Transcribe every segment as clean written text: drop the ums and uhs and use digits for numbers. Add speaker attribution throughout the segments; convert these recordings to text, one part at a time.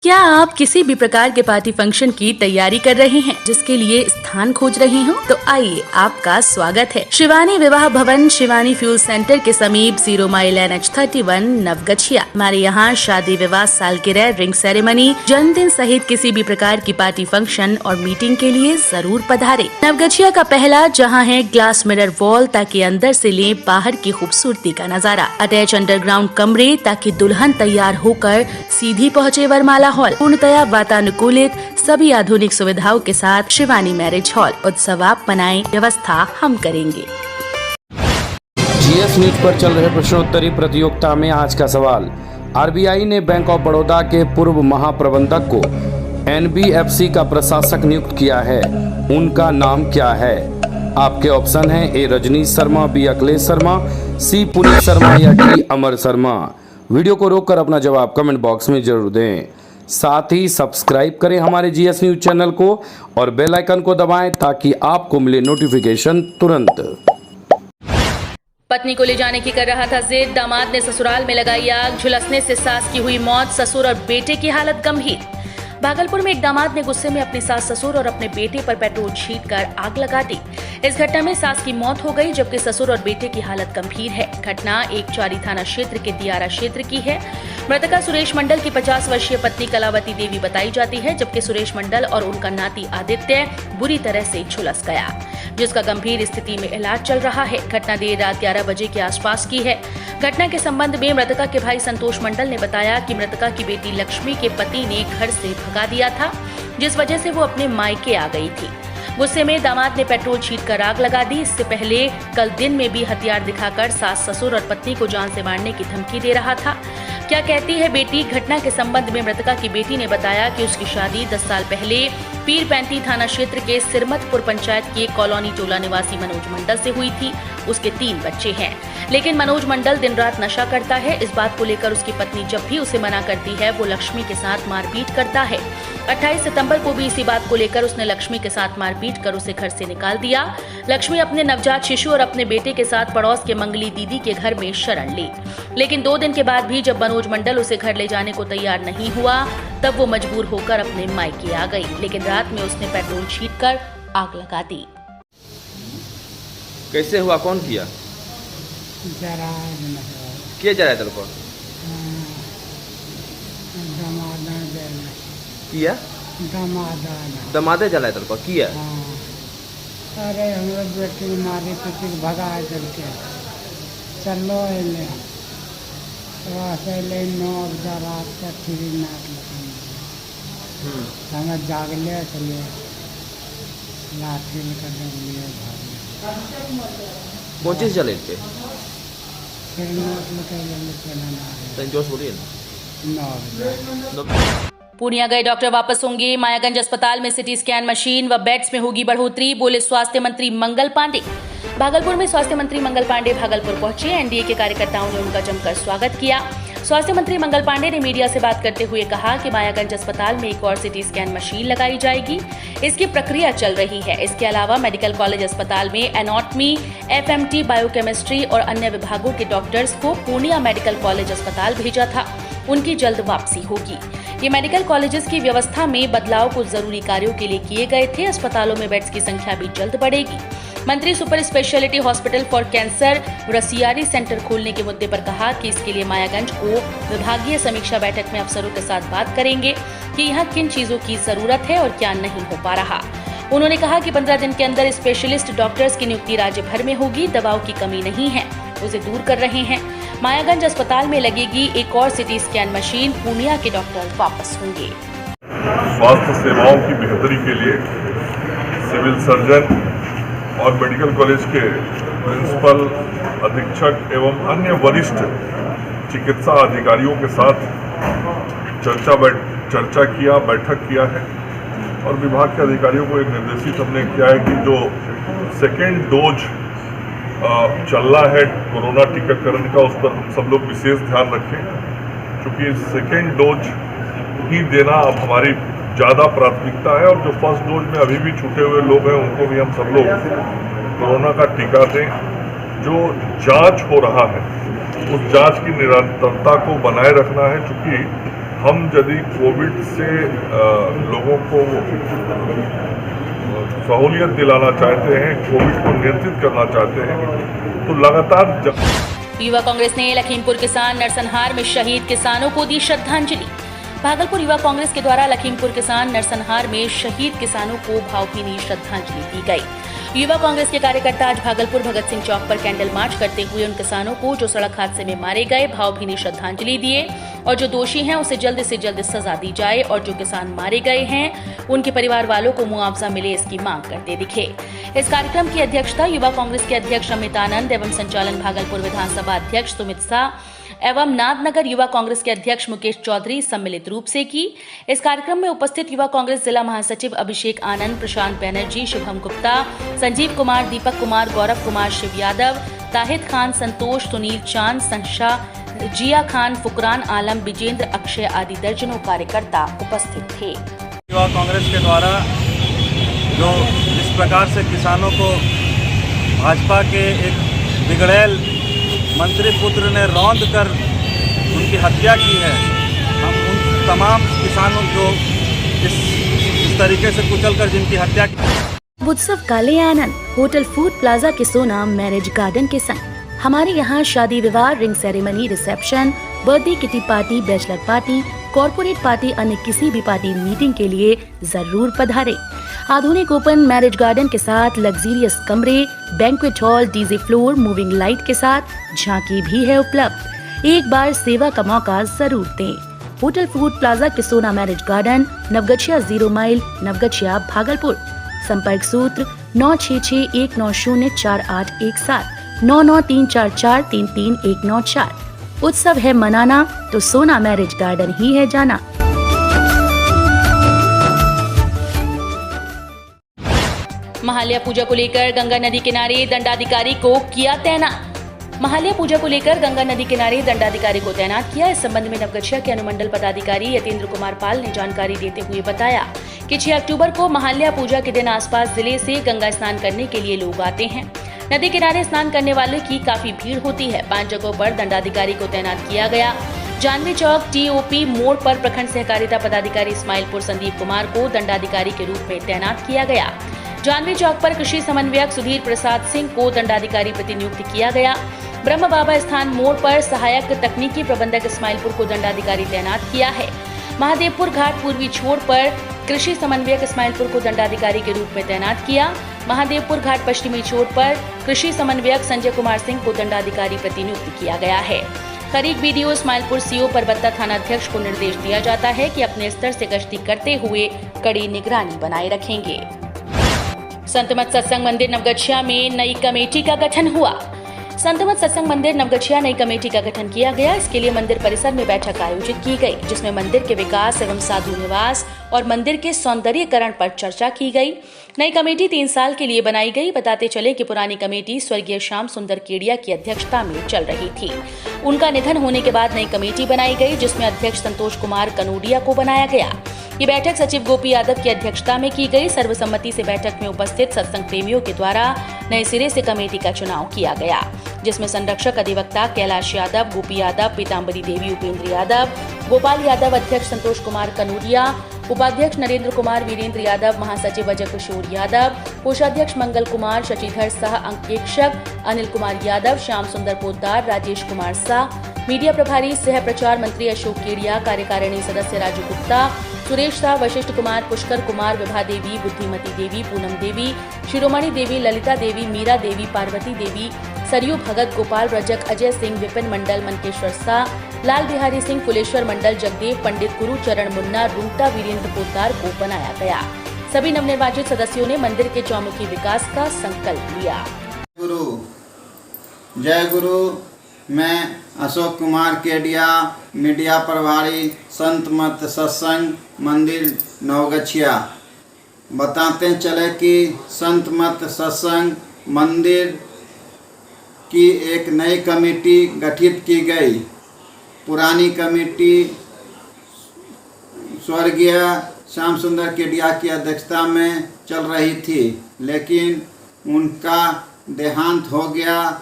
Speaker 1: क्या आप किसी भी प्रकार के पार्टी फंक्शन की तैयारी कर रहे हैं, जिसके लिए स्थान खोज रहे हो? तो आइए, आपका स्वागत है शिवानी विवाह भवन, शिवानी फ्यूल सेंटर के समीप 0 माइल NH31 नवगछिया। हमारे यहाँ शादी, विवाह, सालगिरह, रिंग सेरेमनी, जन्मदिन सहित किसी भी प्रकार की पार्टी फंक्शन और मीटिंग के लिए जरूर पधारे। नवगछिया का पहला जहाँ है ग्लास मिरर वॉल, ताकि अंदर से ले बाहर की खूबसूरती का नजारा। अटैच अंडरग्राउंड कमरे, ताकि दुल्हन तैयार होकर सीधी पहुँचे वरमाला हॉल। पूर्णतया वातानुकूलित, सभी आधुनिक सुविधाओं के साथ शिवानी मैरिज हॉल। उत्सव आप मनाएं, व्यवस्था हम करेंगे।
Speaker 2: GS न्यूज पर चल रहे प्रश्नोत्तरी प्रतियोगिता में आज का सवाल, RBI ने बैंक ऑफ बड़ौदा के पूर्व महाप्रबंधक को NBFC का प्रशासक नियुक्त किया है, उनका नाम क्या है? आपके ऑप्शन हैं A Rajneesh Sharma, B Akhilesh Sharma, C Puneet Sharma या D अमर शर्मा। वीडियो को रोककर अपना जवाब कमेंट बॉक्स में जरूर दें। साथ ही सब्सक्राइब करें हमारे GS न्यूज चैनल को और बेल आइकन को दबाएं, ताकि आपको मिले नोटिफिकेशन तुरंत।
Speaker 1: पत्नी को ले जाने की कर रहा था जिद, दामाद ने ससुराल में लगाई आग, झुलसने से सास की हुई मौत, ससुर और बेटे की हालत गंभीर। भागलपुर में एक दामाद ने गुस्से में अपनी सास, ससुर और अपने बेटे पर पेट्रोल छींटकर आग लगा दी। इस घटना में सास की मौत हो गई, जबकि ससुर और बेटे की हालत गंभीर है। घटना एकचारी थाना क्षेत्र के दियारा क्षेत्र की है। मृतका सुरेश मंडल की 50 वर्षीय पत्नी कलावती देवी बताई जाती है, जबकि सुरेश मंडल और उनका नाती आदित्य बुरी तरह से झुलस गया, जिसका गंभीर स्थिति में इलाज चल रहा है। घटना देर रात 11 बजे के आसपास की है। घटना के संबंध में मृतका के भाई संतोष मंडल ने बताया कि मृतका की बेटी लक्ष्मी के पति ने घर से भगा दिया था, जिस वजह से वो अपने मायके आ गई थी। गुस्से में दामाद ने पेट्रोल छींटकर आग लगा दी। इससे पहले कल दिन में भी हथियार दिखाकर सास, ससुर और पत्नी को जान से मारने की धमकी दे रहा था। क्या कहती है बेटी? घटना के संबंध में मृतका की बेटी ने बताया कि उसकी शादी 10 साल पहले पीरपैंती थाना क्षेत्र के सिरमतपुर पंचायत के कॉलोनी टोला निवासी मनोज मंडल से हुई थी। उसके 3 बच्चे हैं, लेकिन मनोज मंडल दिन रात नशा करता है। इस बात को लेकर उसकी पत्नी जब भी उसे मना करती है, वो लक्ष्मी के साथ मारपीट करता है। 28 सितंबर को भी इसी बात को लेकर उसने लक्ष्मी के साथ मारपीट कर उसे घर से निकाल दिया। लक्ष्मी अपने नवजात शिशु और अपने बेटे के साथ पड़ोस के मंगली दीदी के घर में शरण ली, लेकिन 2 दिन के बाद भी जब मनोज मंडल उसे घर ले जाने को तैयार नहीं हुआ, तब वो मजबूर होकर अपने मायके आ गई, लेकिन रात में उसने पेट्रोल छींटकर आग लगा दी।
Speaker 3: कैसे हुआ? कौन किया? किया जा रहा है तेरे को? किया? दमादे जलाए तेरे को? किया?
Speaker 4: अरे हम लोग बेटी मारी पिटी भगा है करके चलो ले ले 9 बजे रात का ठीक नाक हमें जागले चलिए लाठी लेकर लिए
Speaker 3: कौन चीज जले थे?
Speaker 4: फिर नोट लेकर
Speaker 3: जोश बोलिए ना।
Speaker 1: पूर्णिया गए डॉक्टर वापस होंगे, मायागंज अस्पताल में सिटी स्कैन मशीन व बेड्स में होगी बढ़ोतरी, बोले स्वास्थ्य मंत्री मंगल पांडे। भागलपुर में स्वास्थ्य मंत्री मंगल पांडे भागलपुर पहुंचे। एनडीए के कार्यकर्ताओं ने उनका जमकर स्वागत किया। स्वास्थ्य मंत्री मंगल पांडे ने मीडिया से बात करते हुए कहा कि मायागंज अस्पताल में एक और सिटी स्कैन मशीन लगाई जाएगी। इसकी प्रक्रिया चल रही है। इसके अलावा मेडिकल कॉलेज अस्पताल में एनाटॉमी, FMT, बायोकेमिस्ट्री और अन्य विभागों के डॉक्टर्स को पूर्णिया मेडिकल कॉलेज अस्पताल भेजा था। उनकी जल्द वापसी होगी। ये मेडिकल कॉलेजेस की व्यवस्था में बदलाव कुछ जरूरी कार्यों के लिए किए गए थे। अस्पतालों में बेड्स की संख्या भी जल्द बढ़ेगी। मंत्री super speciality hospital for cancer Rasiyari centre खोलने के मुद्दे पर कहा कि इसके लिए मायागंज को विभागीय समीक्षा बैठक में अफसरों के साथ बात करेंगे कि यहाँ किन चीजों की जरूरत है और क्या नहीं हो पा रहा। उन्होंने कहा कि 15 दिन के अंदर स्पेशलिस्ट डॉक्टर्स की नियुक्ति राज्य भर में होगी। दवाओं की कमी नहीं है, उसे दूर कर रहे हैं। मायागंज अस्पताल में लगेगी एक और सिटी स्कैन मशीन। पूर्णिया के डॉक्टर वापस होंगे।
Speaker 5: स्वास्थ्य सेवाओं की बेहतरी के लिए सिविल सर्जन और मेडिकल कॉलेज के प्रिंसिपल, अधीक्षक एवं अन्य वरिष्ठ चिकित्सा अधिकारियों के साथ चर्चा किया, बैठक किया है और विभाग के अधिकारियों को एक निर्देशित हमने किया है कि जो सेकेंड डोज चल रहा है कोरोना टीकाकरण का, उस पर हम सब लोग विशेष ध्यान रखें, क्योंकि सेकेंड डोज ही देना अब हमारी ज़्यादा प्राथमिकता है। और जो फर्स्ट डोज में अभी भी छूटे हुए लोग हैं, उनको भी हम सब लोग कोरोना का टीका दें। जो जांच हो रहा है, उस जांच की निरंतरता को बनाए रखना है, क्योंकि हम यदि कोविड से लोगों को सहूलियत दिलाना चाहते हैं, कोविड को नियंत्रित करना चाहते हैं, तो लगातार
Speaker 1: युवा कांग्रेस ने लखीमपुर किसान नरसंहार में शहीद किसानों को दी श्रद्धांजलि। भागलपुर युवा कांग्रेस के द्वारा लखीमपुर किसान नरसंहार में शहीद किसानों को भावभीनी श्रद्धांजलि दी गई। युवा कांग्रेस के कार्यकर्ता आज भागलपुर भगत सिंह चौक पर कैंडल मार्च करते हुए उन किसानों को जो सड़क हादसे में मारे गए भावभीनी श्रद्धांजलि दिए और जो दोषी हैं उसे जल्द से जल्द सजा दी जाए और जो किसान मारे गए हैं उनके परिवार वालों को मुआवजा मिले, इसकी मांग करते दिखे। इस कार्यक्रम की अध्यक्षता युवा कांग्रेस के अध्यक्ष अमित आनंद एवं संचालन भागलपुर विधानसभा अध्यक्ष सुमित शाह एवं नाथनगर युवा कांग्रेस के अध्यक्ष मुकेश चौधरी सम्मिलित रूप से की। इस कार्यक्रम में उपस्थित युवा कांग्रेस जिला महासचिव अभिषेक आनंद, प्रशांत बैनर्जी, शुभम गुप्ता, संजीव कुमार, दीपक कुमार, गौरव कुमार, शिव यादव, ताहिद खान, संतोष, सुनील चांद, संशा, जिया खान, फुकरान आलम, विजेंद्र, अक्षय आदि दर्जनों कार्यकर्ता उपस्थित थे।
Speaker 6: युवा कांग्रेस के द्वारा जो इस प्रकार से किसानों को भाजपा के एक बिगड़ैल मंत्री पुत्र ने रौंद कर उनकी हत्या की है, हम उन तमाम किसानों को इस तरीके से कुचल कर जिनकी हत्या की।
Speaker 1: उत्सव का ले आनंद होटल फूड प्लाजा के सोना मैरिज गार्डन के संग हमारे यहाँ शादी विवाह, ring ceremony, reception, birthday kitty party, bachelor party, corporate party, अन्य किसी भी पार्टी मीटिंग के लिए जरूर पधारे। आधुनिक ओपन मैरिज गार्डन के साथ लग्जरियस कमरे, banquet hall, DJ floor, moving light के साथ झांकी भी है उपलब्ध। एक बार सेवा का मौका जरूर दें। होटल फूड प्लाजा के Sona marriage garden, Navgachhia 0 mile, Navgachhia, Bhagalpur. संपर्क सूत्र 9661904817, 9934433194। उत्सव है मनाना तो सोना मैरिज गार्डन ही है जाना। महालया पूजा को लेकर गंगा नदी किनारे दंडाधिकारी को किया तैनात। महालया पूजा को लेकर गंगा नदी किनारे दंडाधिकारी को तैनात किया। इस संबंध में नवगछिया के अनुमंडल पदाधिकारी यतेंद्र कुमार पाल ने जानकारी देते हुए बताया कि 6 अक्टूबर को महालया पूजा के दिन आसपास जिले से गंगा स्नान करने के लिए लोग आते हैं। नदी किनारे स्नान करने वालों की काफी भीड़ होती है। 5 जगहों पर दंडाधिकारी को तैनात किया गया। जानवी चौक टीओपी मोड़ पर प्रखंड सहकारिता पदाधिकारी इस्माइलपुर संदीप कुमार को दंडाधिकारी के रूप में तैनात किया गया। जानवी चौक पर कृषि समन्वयक सुधीर प्रसाद सिंह को दंडाधिकारी प्रतिनियुक्त किया गया। ब्रह्म बाबा स्थान मोड़ पर सहायक तकनीकी प्रबंधक इस्माइलपुर को दंडाधिकारी तैनात किया है। महादेवपुर घाट पूर्वी छोर पर कृषि समन्वयक इस्माइलपुर को दंडाधिकारी के रूप में तैनात किया। महादेवपुर घाट पश्चिमी छोर पर कृषि समन्वयक संजय कुमार सिंह को दंडाधिकारी प्रतिनियुक्त किया गया है। खरीक बीडीओ इस्माइलपुर सीओ परबत्ता थानाध्यक्ष को निर्देश दिया जाता है कि अपने स्तर से गश्ती करते हुए कड़ी निगरानी बनाए रखेंगे। संत मत सत्संग मंदिर नवगछिया में नई कमेटी का गठन हुआ। संत मत सत्संग मंदिर नवगछिया नई कमेटी का गठन किया गया। इसके लिए मंदिर परिसर में बैठक आयोजित की गई, जिसमें मंदिर के विकास एवं साधु निवास और मंदिर के सौंदर्यीकरण पर चर्चा की गई। नई कमेटी 3 साल के लिए बनाई गई। बताते चले कि पुरानी कमेटी स्वर्गीय श्याम सुंदर केडिया की अध्यक्षता में चल रही थी। उनका निधन होने के बाद नई कमेटी बनाई गई, जिसमें अध्यक्ष संतोष कुमार कनोडिया को बनाया गया। ये बैठक सचिव गोपी यादव की अध्यक्षता में की गई। सर्वसम्मति से बैठक में उपस्थित सत्संग प्रेमियों के द्वारा नए सिरे से कमेटी का चुनाव किया गया, जिसमें संरक्षक अधिवक्ता कैलाश यादव, गोपी यादव, पीताम्बरी देवी, उपेंद्र यादव, गोपाल यादव, अध्यक्ष संतोष कुमार कनोडिया, उपाध्यक्ष नरेंद्र कुमार, वीरेंद्र यादव, महासचिव अजय किशोर यादव, कोषाध्यक्ष मंगल कुमार, शशिधर शाह, अंकेक्षक अनिल कुमार यादव, श्याम सुंदर पोद्दार, राजेश कुमार शाह, मीडिया प्रभारी सह प्रचार मंत्री अशोक केडिया, कार्यकारिणी सदस्य राजू गुप्ता, सुरेश शाह, वशिष्ठ कुमार, पुष्कर कुमार, विभा देवी, बुद्धिमती देवी, पूनम देवी, शिरोमणि देवी, ललिता देवी, मीरा देवी, पार्वती देवी, सरयू भगत, गोपाल रजक, अजय सिंह, विपिन मंडल, मनकेश्वर शाह, लाल बिहारी सिंह, कुलेश्वर मंडल, जगदेव पंडित, गुरुचरण मुन्ना, रूंगटा वीरेंद्र पोद्दार को बनाया गया। सभी नवनिर्वाचित सदस्यों ने मंदिर के चौमुखी विकास का संकल्प लिया।
Speaker 7: जय गुरु। मैं अशोक कुमार केडिया, मीडिया प्रभारी, संत मत सत्संग मंदिर नवगछिया। बताते चले कि संत मत सत्संग मंदिर की एक नई कमेटी गठित की गई। पुरानी कमेटी स्वर्गीय श्याम सुंदर केडिया की अध्यक्षता में चल रही थी, लेकिन उनका देहांत हो गया।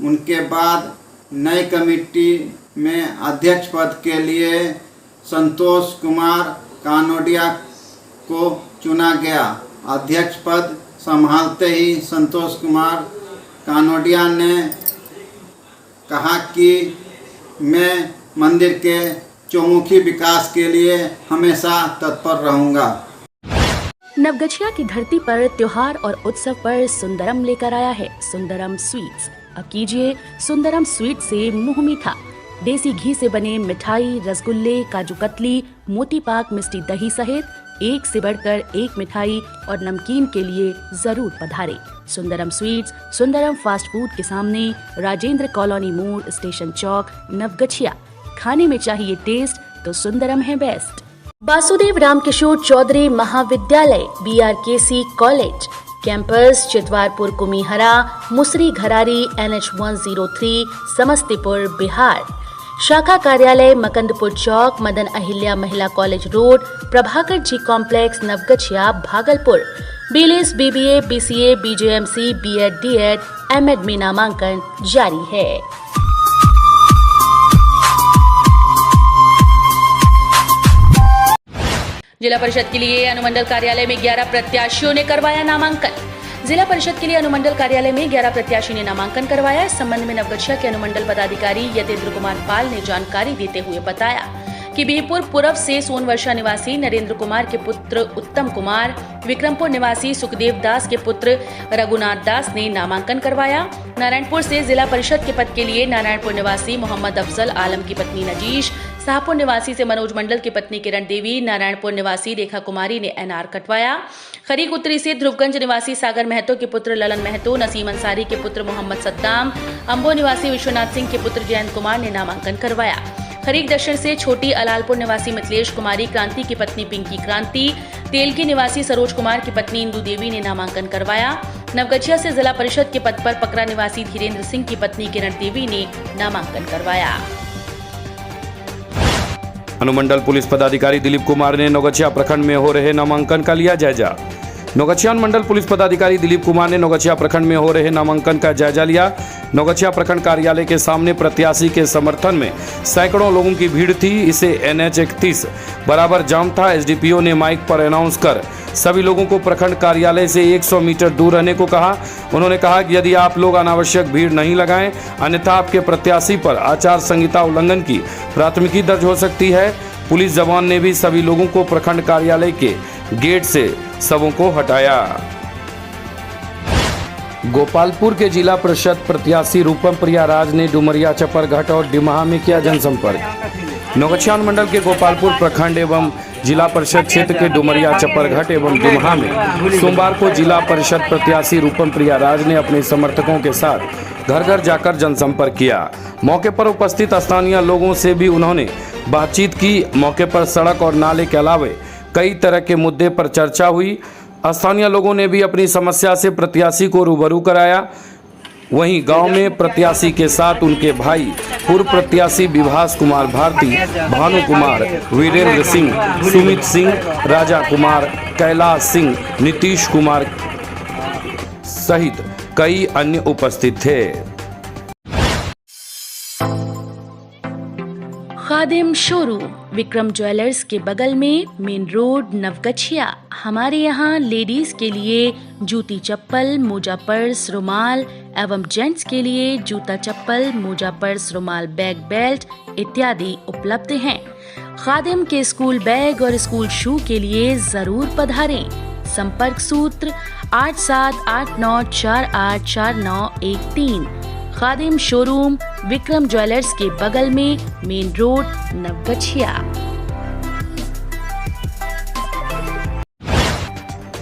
Speaker 7: उनके बाद नई कमेटी में अध्यक्ष पद के लिए संतोष कुमार कानोडिया को चुना गया। अध्यक्ष पद संभालते ही संतोष कुमार कानोडिया ने कहा कि मैं मंदिर के चौमुखी विकास के लिए हमेशा तत्पर रहूंगा।
Speaker 1: नवगछिया की धरती पर त्योहार और उत्सव पर सुंदरम लेकर आया है सुंदरम स्वीट्स। अब कीजिए सुंदरम स्वीट से मुंह मीठा। देसी घी से बने मिठाई, रसगुल्ले, काजू कतली, मोती पाक, मिष्टी दही सहित एक से बढ़कर एक मिठाई और नमकीन के लिए जरूर पधारे। Sundaram sweets, Sundaram fast food के सामने, राजेंद्र कॉलोनी मोड़, स्टेशन चौक, नवगछिया। खाने में चाहिए टेस्ट तो सुंदरम है बेस्ट। वासुदेव रामकिशोर चौधरी महाविद्यालय, BRKC कॉलेज कैंपस, चितवारपुर, कुमीहरा, मुसरी घरारी, NH 103, समस्तीपुर, बिहार। शाखा कार्यालय मकंदपुर चौक, Madan Ahilya Mahila college road, Prabhakar ji complex, Naugachhia, Bhagalpur. BLS, BBA, BCA, BJMC, B.Ed, D.Ed, M.Ed में नामांकन जारी है। जिला परिषद के लिए अनुमंडल कार्यालय में 11 प्रत्याशियों ने करवाया नामांकन। जिला परिषद के लिए अनुमंडल कार्यालय में 11 प्रत्याशी ने नामांकन करवाया। इस संबंध में नवगछिया के अनुमंडल पदाधिकारी यतेंद्र कुमार पाल ने जानकारी देते हुए बताया कि बिहपुर पूर्व से सोनवर्षा निवासी नरेंद्र कुमार के पुत्र उत्तम कुमार, विक्रमपुर निवासी सुखदेव दास के पुत्र रघुनाथ दास ने नामांकन करवाया। नारायणपुर से जिला परिषद के पद के लिए नारायणपुर निवासी मोहम्मद अफजल आलम की पत्नी नजीश, शाहपुर निवासी से मनोज मंडल की पत्नी किरण देवी, नारायणपुर निवासी रेखा कुमारी ने NR कटवाया। खरीक उत्तरी से ध्रुवगंज निवासी सागर महतो के पुत्र ललन महतो, नसीम अंसारी के पुत्र मोहम्मद सद्दाम, अंबो निवासी विश्वनाथ सिंह के पुत्र जयंत कुमार ने नामांकन करवाया। खरीक दक्षिण से छोटी अलालपुर निवासी मिथिलेश कुमारी, क्रांति की पत्नी पिंकी क्रांति, तेलकी निवासी सरोज कुमार की पत्नी इंदु देवी ने नामांकन करवाया। नवगछिया से जिला परिषद के पद पर पकरा निवासी धीरेन्द्र सिंह की पत्नी किरण देवी ने नामांकन करवाया।
Speaker 2: अनुमंडल पुलिस पदाधिकारी दिलीप कुमार ने नवगछिया प्रखंड में हो रहे नामांकन का लिया जायजा। नवगछिया अनुमंडल पुलिस पदाधिकारी दिलीप कुमार ने नवगछिया प्रखंड में हो रहे नामांकन का जायजा लिया। नवगछिया प्रखंड कार्यालय के सामने प्रत्याशी के समर्थन में सैकड़ों लोगों की भीड़ थी। इसे NH 31 बराबर जाम था। SDPO ने माइक पर अनाउंस कर सभी लोगों को प्रखंड कार्यालय से 100 मीटर दूर रहने को कहा। उन्होंने कहा कि यदि आप लोग अनावश्यक भीड़ नहीं लगाएं, अन्यथा आपके प्रत्याशी पर आचार संहिता उल्लंघन की प्राथमिकी दर्ज हो सकती है। पुलिस जवान ने भी सभी लोगों को प्रखंड कार्यालय के गेट से सबों को हटाया। गोपालपुर के जिला परिषद प्रत्याशी रूपम प्रिया राज ने डुमरिया, चपरघाट और डिमहा में किया जनसंपर्क। नवगछिया अनुमंडल के गोपालपुर प्रखंड एवं जिला परिषद क्षेत्र के डुमरिया, चपरघाट एवं डिमहा में सोमवार को जिला परिषद प्रत्याशी रूपम प्रिया राज ने अपने समर्थकों के साथ घर घर जाकर जनसंपर्क किया। मौके पर उपस्थित स्थानीय लोगों से भी उन्होंने बातचीत की। मौके पर सड़क और नाले के अलावे कई तरह के मुद्दे पर चर्चा हुई। स्थानीय लोगों ने भी अपनी समस्या से प्रत्याशी को रूबरू कराया। वहीं गांव में प्रत्याशी के साथ उनके भाई पूर्व प्रत्याशी विभास कुमार भारती, भानु कुमार, वीरेंद्र सिंह, सुमित सिंह, राजा कुमार, कैलाश सिंह, नीतीश कुमार सहित कई अन्य उपस्थित थे।
Speaker 1: खादिम शोरूम विक्रम ज्वेलर्स के बगल में, मेन रोड, नवगछिया। हमारे यहाँ लेडीज के लिए जूती चप्पल, मोजा पर्स, रुमाल एवं जेंट्स के लिए जूता चप्पल, मोजा पर्स, रुमाल, बैग, बेल्ट इत्यादि उपलब्ध हैं। खादिम के स्कूल बैग और स्कूल शू के लिए जरूर पधारें। संपर्क सूत्र 8789484913। खादिम शोरूम विक्रम ज्वेलर्स के बगल में, मेन रोड, नवगछिया।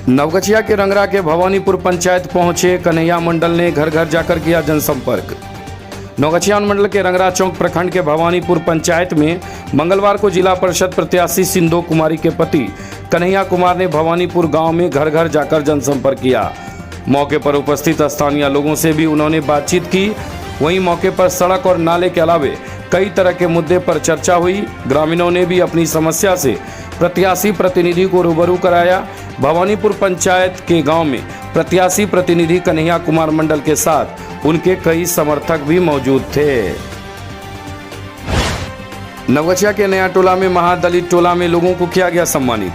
Speaker 2: नवगछिया के रंगरा के भवानीपुर पंचायत पहुंचे कन्हैया मंडल ने घर घर जाकर किया जनसंपर्क। नवगछिया मंडल के रंगरा चौक प्रखंड के भवानीपुर पंचायत में मंगलवार को जिला परिषद प्रत्याशी सिंधु कुमारी के पति कन्हैया कुमार ने भवानीपुर गांव में घर घर जाकर जनसंपर्क किया। मौके पर उपस्थित स्थानीय लोगों से भी उन्होंने बातचीत की। वहीं मौके पर सड़क और नाले के अलावे कई तरह के मुद्दे पर चर्चा हुई। ग्रामीणों ने भी अपनी समस्या से प्रत्याशी प्रतिनिधि को रूबरू कराया। भवानीपुर पंचायत के गांव में प्रत्याशी प्रतिनिधि कन्हैया कुमार मंडल के साथ उनके कई समर्थक भी मौजूद थे। नवगछिया के नया टोला में महादलित टोला में लोगों को किया गया सम्मानित।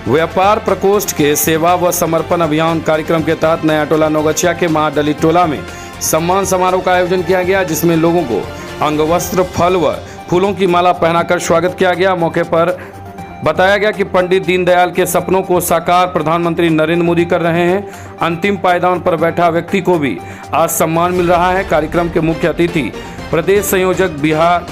Speaker 2: व्यापार प्रकोष्ठ के सेवा व समर्पण अभियान कार्यक्रम के तहत नया टोला नवगछिया के महादलित टोला में सम्मान समारोह का आयोजन किया गया, जिसमें लोगों को अंगवस्त्र, फल व फूलों की माला पहनाकर स्वागत किया गया। मौके पर बताया गया कि पंडित दीनदयाल के सपनों को साकार प्रधानमंत्री नरेंद्र मोदी कर रहे हैं। अंतिम पायदान पर बैठा व्यक्ति को भी आज सम्मान मिल रहा है। कार्यक्रम के मुख्य अतिथि प्रदेश संयोजक बिहार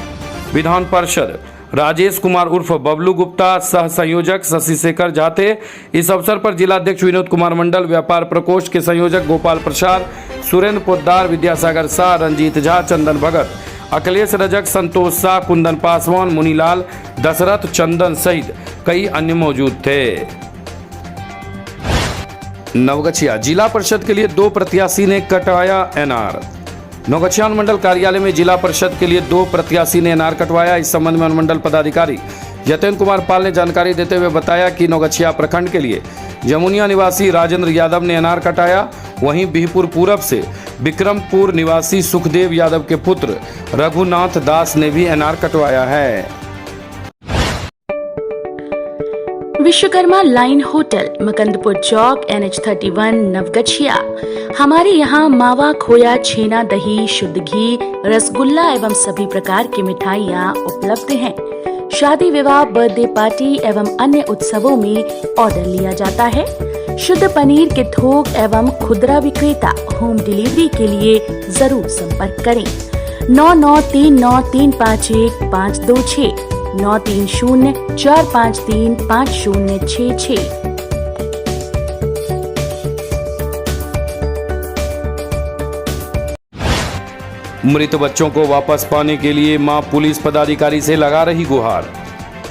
Speaker 2: विधान परिषद राजेश कुमार उर्फ बबलू गुप्ता, सह संयोजक शशि शेखर जाते। इस अवसर पर जिलाध्यक्ष विनोद कुमार मंडल, व्यापार प्रकोष्ठ के संयोजक गोपाल प्रसाद, सुरेंद्र पोद्दार, विद्यासागर शाह, रंजीत झा, चंदन भगत, अखिलेश रजक, संतोष शाह, कुंदन पासवान, मुनीलाल, दशरथ, चंदन सहित कई अन्य मौजूद थे। नवगछिया जिला परिषद के लिए 2 प्रत्याशी ने कटवाया एनआर। नवगछिया अनुमंडल कार्यालय में जिला परिषद के लिए 2 प्रत्याशी ने एनआर कटवाया। इस संबंध में अनुमंडल पदाधिकारी यतेंद्र कुमार पाल ने जानकारी देते हुए बताया कि नवगछिया प्रखंड के लिए जमुनिया निवासी राजेंद्र यादव ने एनआर कटाया। वहीं बिहपुर पूरब से विक्रमपुर निवासी सुखदेव यादव के पुत्र रघुनाथ दास ने भी एनआर कटवाया है।
Speaker 1: विश्वकर्मा लाइन होटल, मकंदपुर चौक, NH31, नवगछिया। हमारे यहाँ मावा, खोया, छेना, दही, शुद्ध घी, रसगुल्ला एवं सभी प्रकार की मिठाइयाँ उपलब्ध हैं। शादी, विवाह, बर्थडे पार्टी एवं अन्य उत्सवों में ऑर्डर लिया जाता है। शुद्ध पनीर के थोक एवं खुदरा विक्रेता होम डिलीवरी के लिए जरूर संपर्क करें। 9939351526 9304535066।
Speaker 2: मृत बच्चों को वापस पाने के लिए मां पुलिस पदाधिकारी से लगा रही गुहार।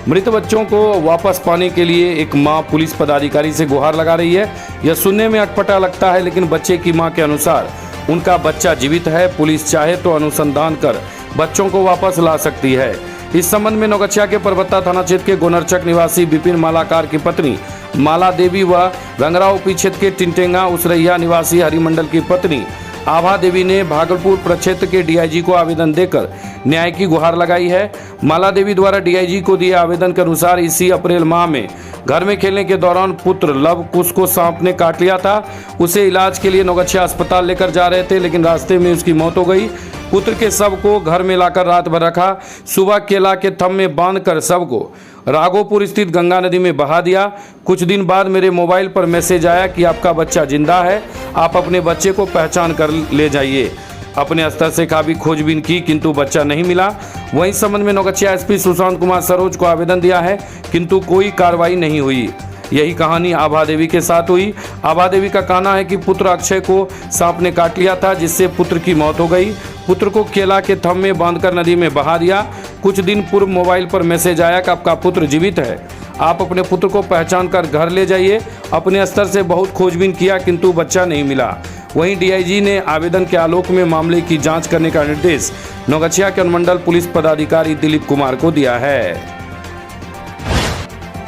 Speaker 2: मृत बच्चों को वापस पाने के लिए एक मां पुलिस पदाधिकारी से गुहार लगा रही है। यह सुनने में अटपटा लगता है, लेकिन बच्चे की मां के अनुसार उनका बच्चा जीवित है। पुलिस चाहे तो अनुसंधान कर बच्चों को वापस ला सकती है। इस संबंध में नवगछिया के परबत्ता थाना क्षेत्र के गोनरचक निवासी विपिन मालाकार की पत्नी माला देवी व रंगराव क्षेत्र के टिंटेंगा उसरैया निवासी हरिमंडल की पत्नी आभा देवी ने भागलपुर प्रक्षेत्र के डीआईजी को आवेदन देकर न्याय की गुहार लगाई है। माला देवी द्वारा डीआईजी को दिए आवेदन के अनुसार इसी अप्रैल माह में घर में खेलने के दौरान पुत्र लव कुश को सांप ने काट लिया था। उसे इलाज के लिए नवगछिया अस्पताल लेकर जा रहे थे, लेकिन रास्ते में उसकी मौत हो गई। पुत्र के शव को घर में लाकर रात भर रखा। सुबह केला के थम में बांधकर शव को राघोपुर स्थित गंगा नदी में बहा दिया। कुछ दिन बाद मेरे मोबाइल पर मैसेज आया कि आपका बच्चा जिंदा है, आप अपने बच्चे को पहचान कर ले जाइए। अपने स्तर से काफी खोजबीन की, किंतु बच्चा नहीं मिला। वहीं संबंध में नवगछिया एसपी सुशांत कुमार सरोज को आवेदन दिया है, किंतु कोई कार्रवाई नहीं हुई। यही कहानी आभा देवी के साथ हुई। आभा देवी का कहना है कि पुत्र अक्षय को सांप ने काट लिया था, जिससे पुत्र की मौत हो गई। पुत्र को केला के थम में बांधकर नदी में बहा दिया। कुछ दिन पूर्व मोबाइल पर मैसेज आया कि आपका पुत्र जीवित है, आप अपने पुत्र को पहचान कर घर ले जाइए। अपने स्तर से बहुत खोजबीन किया, किंतु बच्चा नहीं मिला। वहीं डीआईजी ने आवेदन के आलोक में मामले की जांच करने का निर्देश नवगछिया के अनुमंडल पुलिस पदाधिकारी दिलीप कुमार को दिया है।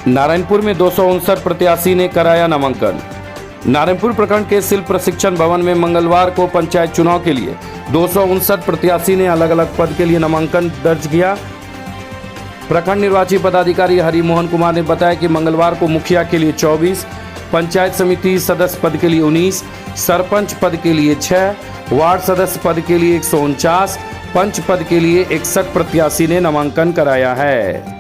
Speaker 2: नारायणपुर में 259 प्रत्याशी ने कराया नामांकन। नारायणपुर प्रखंड के शिल्प प्रशिक्षण भवन में मंगलवार को पंचायत चुनाव के लिए 259 प्रत्याशी ने अलग अलग पद के लिए नामांकन दर्ज किया। प्रखंड निर्वाची पदाधिकारी हरिमोहन कुमार ने बताया कि मंगलवार को मुखिया के लिए 24, पंचायत समिति सदस्य पद के लिए 19, सरपंच पद के लिए 6, वार्ड सदस्य पद के लिए 149, पंच पद के लिए 61 प्रत्याशी ने नामांकन कराया है।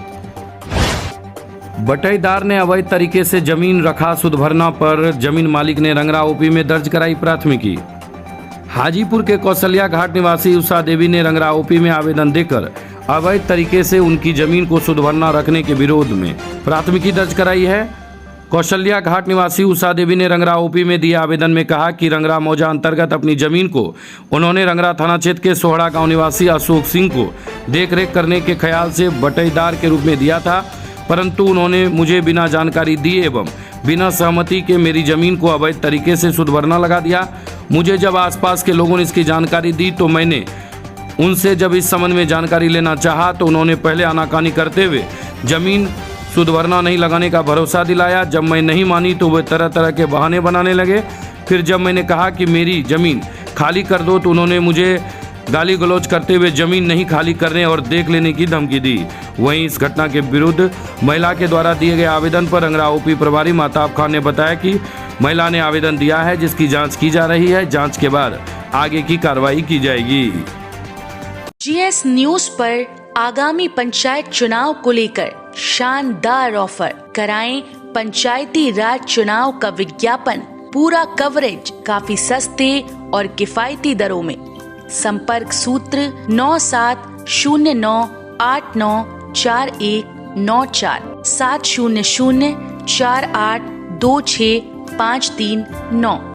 Speaker 2: बटाईदार ने अवैध तरीके से जमीन रखा सुध भरना पर जमीन मालिक ने रंगरा ओपी में दर्ज कराई प्राथमिकी। हाजीपुर के कौशल्या घाट निवासी उषा देवी ने रंगरा ओपी में आवेदन देकर अवैध तरीके से उनकी जमीन को सुध भरना रखने के विरोध में प्राथमिकी दर्ज कराई है। कौशल्या घाट निवासी उषा देवी ने रंगरा ओपी में दिए आवेदन में कहा कि रंगरा मौजा अंतर्गत अपनी जमीन को उन्होंने रंगरा थाना क्षेत्र के सोहड़ा गांव निवासी अशोक सिंह को देखरेख करने के ख्याल से बटाईदार के रूप में दिया था, परंतु उन्होंने मुझे बिना जानकारी दिए एवं बिना सहमति के मेरी जमीन को अवैध तरीके से सुध भरना लगा दिया। मुझे जब आसपास के लोगों ने इसकी जानकारी दी तो मैंने उनसे जब इस संबंध में जानकारी लेना चाहा तो उन्होंने पहले आनाकानी करते हुए जमीन सुध भरना नहीं लगाने का भरोसा दिलाया। जब मैं नहीं मानी तो वे तरह तरह के बहाने बनाने लगे। फिर जब मैंने कहा कि मेरी ज़मीन खाली कर दो तो उन्होंने मुझे गाली गलौज करते हुए जमीन नहीं खाली करने और देख लेने की धमकी दी। वहीं इस घटना के विरुद्ध महिला के द्वारा दिए गए आवेदन पर अंगरा ओपी प्रभारी महताब खान ने बताया कि महिला ने आवेदन दिया है, जिसकी जांच की जा रही है। जांच के बाद आगे की कार्रवाई की जाएगी।
Speaker 1: जीएस न्यूज पर आगामी पंचायत चुनाव को लेकर शानदार ऑफर। कराएं पंचायती राज चुनाव का विज्ञापन, पूरा कवरेज काफी सस्ते और किफायती दरों में। संपर्क सूत्र 9709894194 700482653 9।